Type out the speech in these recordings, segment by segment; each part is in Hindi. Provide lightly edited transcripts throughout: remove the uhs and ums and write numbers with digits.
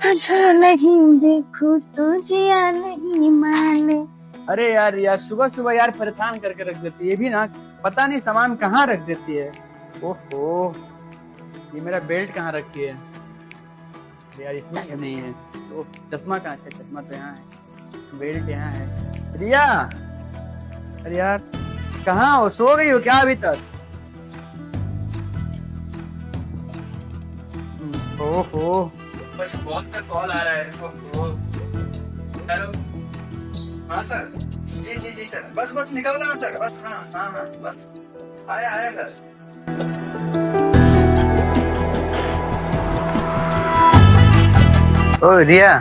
अच्छा नहीं देखो तो जिया नहीं माने। अरे यार यार सुबह सुबह यार परेशान करके रख देती है ये भी ना। पता नहीं सामान कहाँ रख देती है। ओहो, ये मेरा बेल्ट कहाँ रखी है। अरे यार इसमें क्यों नहीं है। तो चश्मा कहाँ है। चश्मा तो यहाँ है, बेल्ट यहाँ है। रिया, अरे यार कहाँ हो, सो गई हो क्या अभी तक। ओहो, बस कौन सा कॉल आ रहा है। ओहो, हेलो। हाँ सर, जी जी जी सर, बस बस निकल रहा हूँ सर, बस हाँ हाँ हाँ बस आया आया सर। ओ रिया,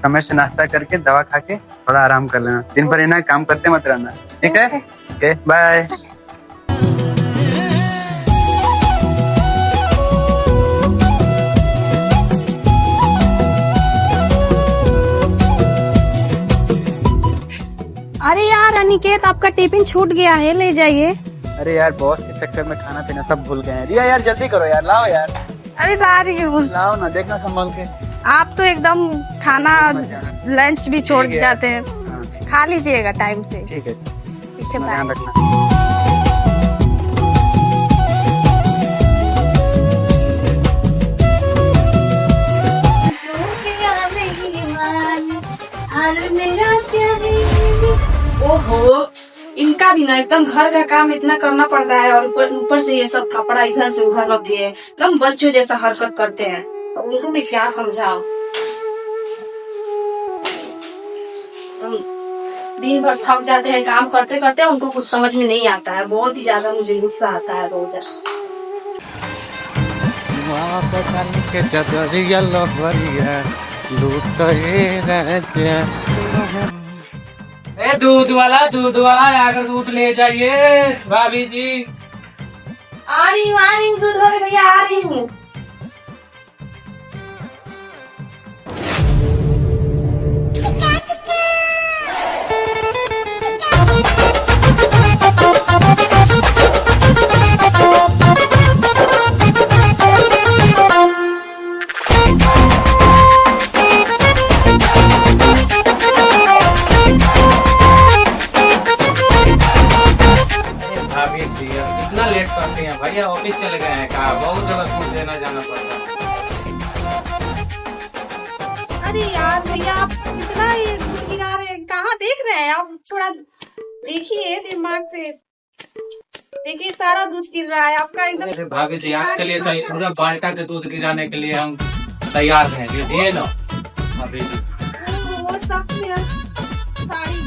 समय से नाश्ता करके दवा खा के थोड़ा आराम कर लेना। दिन भर इतना काम करते मत रहना, ठीक है। Okay bye. अरे यार अनिकेत, आपका टिफिन छूट गया है, ले जाइए। अरे यार बॉस के चक्कर में खाना पीना सब भूल गए हैं। रिया यार जल्दी करो यार, लाओ यार। अरे ला रही हूँ। लाओ ना, देखना संभाल के। आप तो एकदम खाना लंच भी छोड़ जाते हैं। हाँ, खा लीजिएगा टाइम से। ठीक है, ठीक है, ध्यान बाय। रखना। ओहो, इनका भी ना एकदम घर का काम इतना करना पड़ता है और ऊपर ऊपर से ये सब कपड़ा इधर से उधर रख दिए, एकदम बच्चों जैसा हरकत करते हैं। तो उनको भी क्या समझाओ। दिन भर थक जाते हैं काम करते करते, उनको कुछ समझ में नहीं आता है। बहुत ही ज्यादा मुझे गुस्सा आता है रोज। ए दूध वाला आकर दूध ले जाइए भाभी जी। आ रही हूँ दूध वाले भैया, आ रही हूँ। भाभी जी कितना लेट करते हैं भैया, ऑफिस चले गए हैं का, बहुत जगह दूध देना जाना पड़ता है। अरे यार भैया, आप इतना ये गिरा रहे हैं, कहाँ देख रहे हैं आप। थोड़ा देखिए दिमाग से, देखिए सारा दूध गिर रहा है आपका एकदम। अरे भाभी जी आपके लिए तो पूरा बाल्टा के दूध गिराने के लिए हम तैयार हैं। ये लो भाभी जी। वो सब में साड़ी।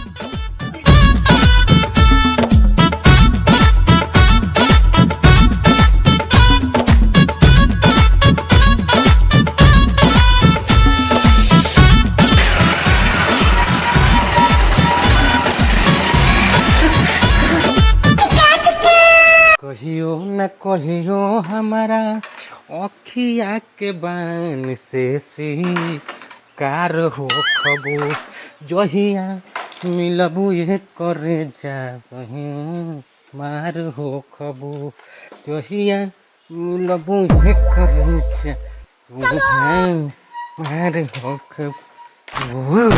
कहियो न कहियो हमारा अखिया के बान से कार हो खबो, जहिया मिलबू ये करे जा मार हो खबो, जहिया मिलबू ये करे जा मार हो खबो।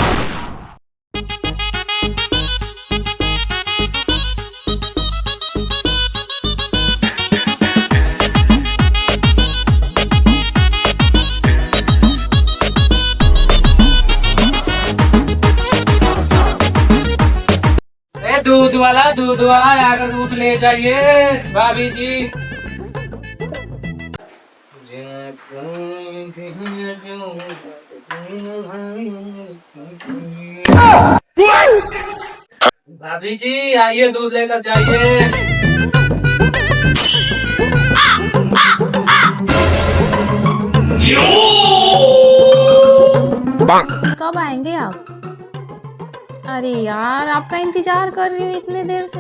दूध वाला आकर दूध ले जाइए भाभी जी। भाभी जी आइए दूध लेकर जाइए। कब आएंगे आप। अरे यार, आपका इंतजार कर रही हूँ इतने देर से,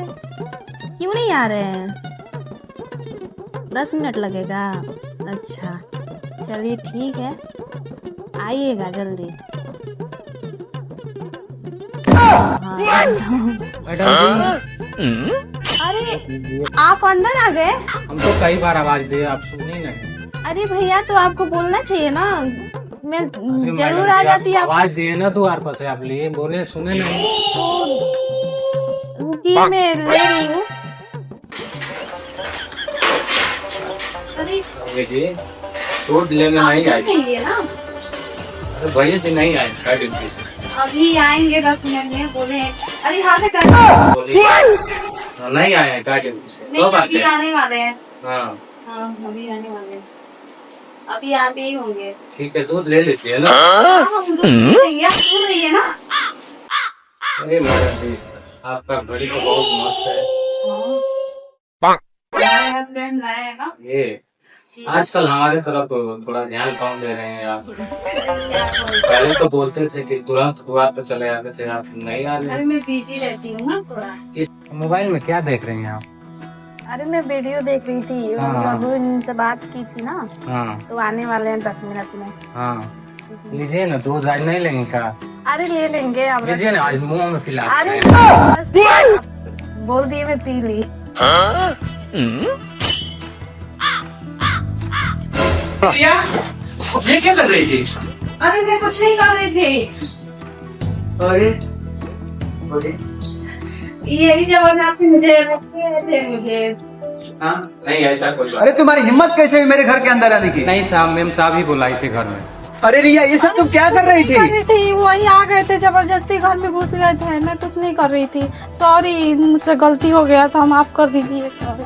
क्यों नहीं आ रहे हैं। 10 मिनट लगेगा। अच्छा चलिए ठीक है, आइएगा जल्दी। अरे आप अंदर आ गए। हम तो कई बार आवाज दिए, आप सुने नहीं। अरे भैया, तो आपको बोलना चाहिए ना, मैं जरूर आ जाती आप आवाज दिए ना द्वार पर से, आप लिए बोले सुने नहीं। रुकिए, मैं ले रही हूँ। अरे जी दूध लेने नहीं आए। नहीं है ना, अरे भैया जी नहीं आए क्या ड्यूटी से? अभी आएंगे 10 मिनट में, बोले। अरे हाँ से कर नहीं आए हैं क्या ड्यूटी से? नहीं, कब अभी आते हैं? आने वाले हैं। हाँ हाँ अभी आने वाले हैं, अभी आते ही होंगे। ठीक है, दूध ले लेती है ना। हाँ हम दूध पी लेंगे, आप सुन रही है ना। अरे मैडम जी आपका घड़ी तो बहुत मस्त है। हमारे हस्बैंड लाए हैं ना। ये आजकल हमारे तरफ तो थोड़ा ध्यान कम दे रहे हैं आप। पहले तो बोलते थे कि तुरंत द्वार पे चले आते थे, आप नहीं आ रहे। अरे मैं बिजी रहती हूँ ना थोड़ा। इस मोबाइल में क्या देख रही हैं आप? अरे मैं वीडियो देख रही थी, हाँ। जो इनसे बात की थी ना, हाँ तो आने वाले हैं 10 मिनट में। हाँ लीजिए ना दूध, आज नहीं लेंगे क्या? अरे ले लेंगे अब। लीजिए ना, आज मुंह में पिला अरे देते हैं। बस, बोल दिए मैं पी ली। प्रिया, ये क्या कर रही थी? अरे मैं कुछ नहीं कर रही थी, अरे यही जबरदस्ती मुझे रखे थे मुझे। हाँ नहीं ऐसा कोई बात अरे तुम्हारी हिम्मत कैसे हुई मेरे घर के अंदर आने की? नहीं साहब, मेम साहब ही बुलाई थी घर में। अरे रिया, ये सब तुम क्या कर रही थी? कर रही थी, वही आ गए थे, जबरदस्ती घर में घुस गए थे। मैं कुछ नहीं कर रही थी, सॉरी, मुझसे गलती हो गया था, माफ कर दीजिए, सॉरी।